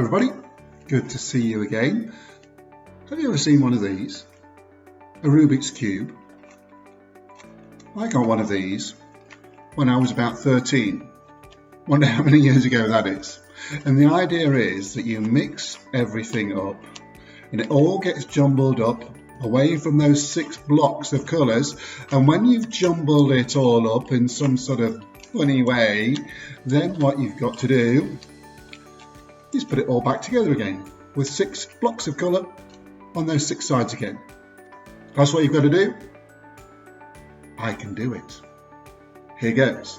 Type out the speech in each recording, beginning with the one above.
everybody, good to see you again. Have you ever seen one of these? A Rubik's Cube? I got one of these when I was about 13. Wonder how many years ago that is. And the idea is that you mix everything up and it all gets jumbled up away from those 6 blocks of colours, and when you've jumbled it all up in some sort of funny way, then what you've got to do is put it all back together again with 6 blocks of colour on those 6 sides again. That's what you've got to do. I can do it. Here goes.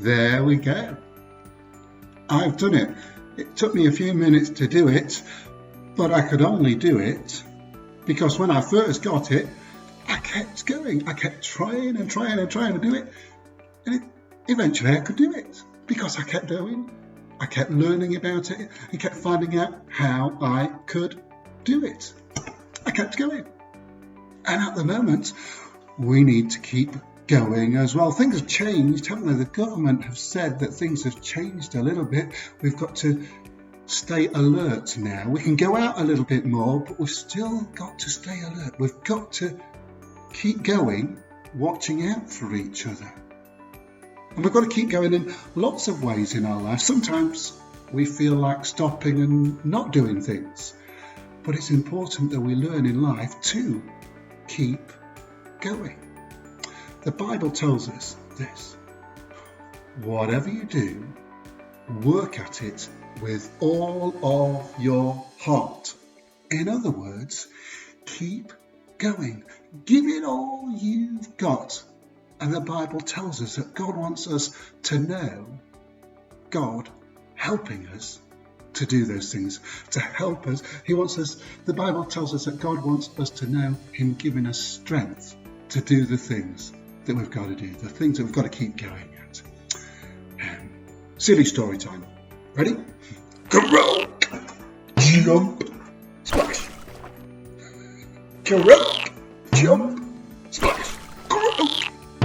There we go. I've done it. It took me a few minutes to do it, but I could only do it because when I first got it, I kept going. I kept trying and trying and trying to do it, and eventually I could do it because I kept going. I kept learning about it and kept finding out how I could do it. I kept going. And at the moment, we need to keep going as well. Things have changed, haven't they? The government have said that things have changed a little bit. We've got to stay alert now. We can go out a little bit more, but we've still got to stay alert. We've got to keep going, watching out for each other. And we've got to keep going in lots of ways in our life. Sometimes we feel like stopping and not doing things, but it's important that we learn in life to keep going. The Bible tells us this: whatever you do, work at it with all of your heart. In other words, keep going. Give it all you've got. And the Bible tells us that God wants us to know God helping us to do those things, to help us. The Bible tells us that God wants us to know Him giving us strength to do the things that we've got to do, the things that we've got to keep going at. Silly story time. Ready? Croak, jump, splash. Croak, jump, splash. Croak,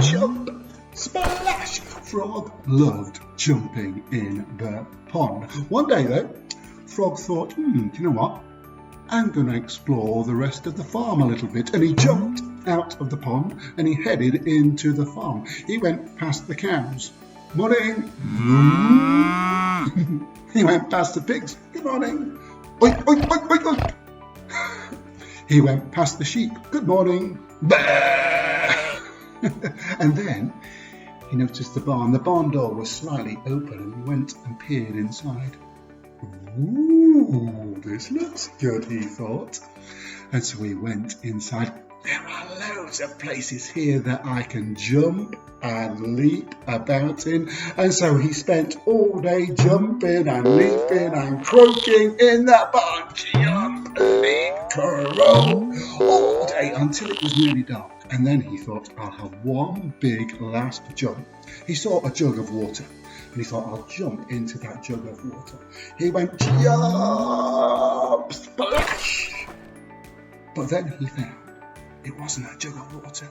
jump, splash. Frog loved jumping in the pond. One day though, Frog thought, do you know what? I'm going to explore the rest of the farm a little bit. And he jumped out of the pond and he headed into the farm. He went past the cows. Morning. He went past the pigs. Good morning. Oink, oink, oink, oink, oink. He went past the sheep. Good morning. And then he noticed the barn. The barn door was slightly open and he went and peered inside. Ooh, this looks good, he thought. And so he went inside. There are loads of places here that I can jump and leap about in. And so he spent all day jumping and leaping and croaking in that barn. Jump, leap, croak, all day until it was nearly dark. And then he thought, I'll have one big last jump. He saw a jug of water. And he thought, I'll jump into that jug of water. He went, jump, splash. But then he found it wasn't a jug of water.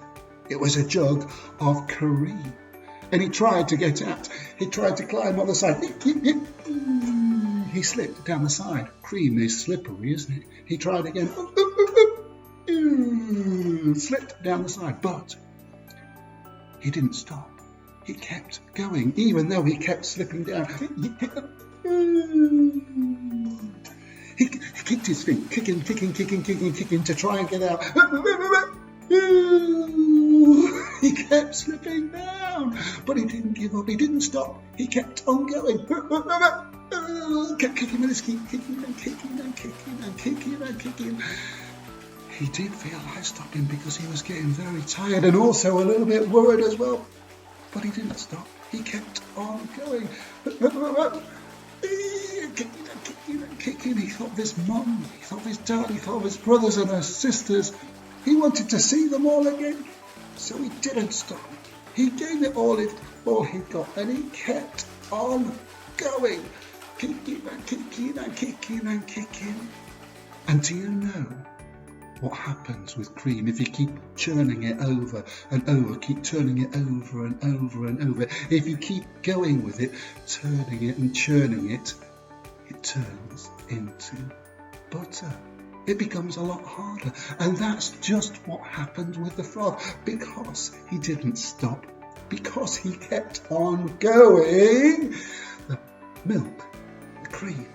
It was a jug of cream. And he tried to get out. He tried to climb on the side. He slipped down the side. Cream is slippery, isn't it? He tried again. Slipped down the side. But he didn't stop. He kept going, even though he kept slipping down. He kicked his feet, kicking to try and get out. He kept slipping down, but he didn't give up. He didn't stop. He kept on going. Kept kicking with his feet, kicking and kicking and kicking and kicking and kicking. He did feel like stopping because he was getting very tired and also a little bit worried as well. But he didn't stop. He kept on going. kicking. He thought of his mum, he thought of his dad, he thought of his brothers and his sisters. He wanted to see them all again, so he didn't stop. He gave it all he got, and he kept on going, kicking and kicking and kicking and kicking. And do you know what happens with cream if you keep churning it over and over, keep turning it over and over and over? If you keep going with it, turning it and churning it, it turns into butter. It becomes a lot harder. And that's just what happened with the frog, because he didn't stop, because he kept on going. The milk, the cream,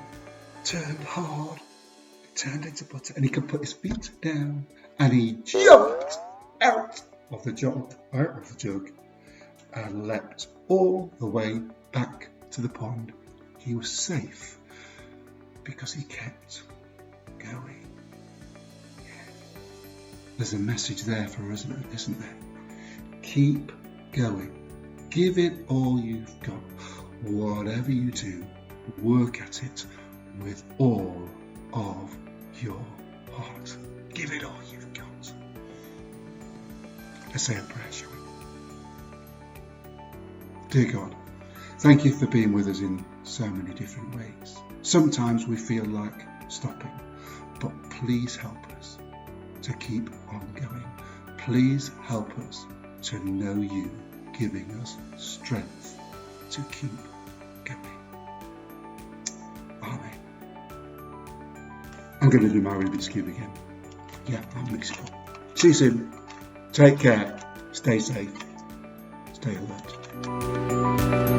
turned hard, it turned into butter, and he could put his feet down, and he jumped out of the jug and leapt all the way back to the pond. He was safe because he kept going. There's a message there for us, isn't there? Keep going. Give it all you've got. Whatever you do, work at it with all of your heart. Give it all you've got. Let's say a prayer, shall we? Dear God, thank you for being with us in so many different ways. Sometimes we feel like stopping, but please help us to keep on going. Please help us to know you, giving us strength to keep going. Amen. I'm going to do my Rubik's Cube again. Yeah, I'll mix it up. See you soon. Take care. Stay safe. Stay alert.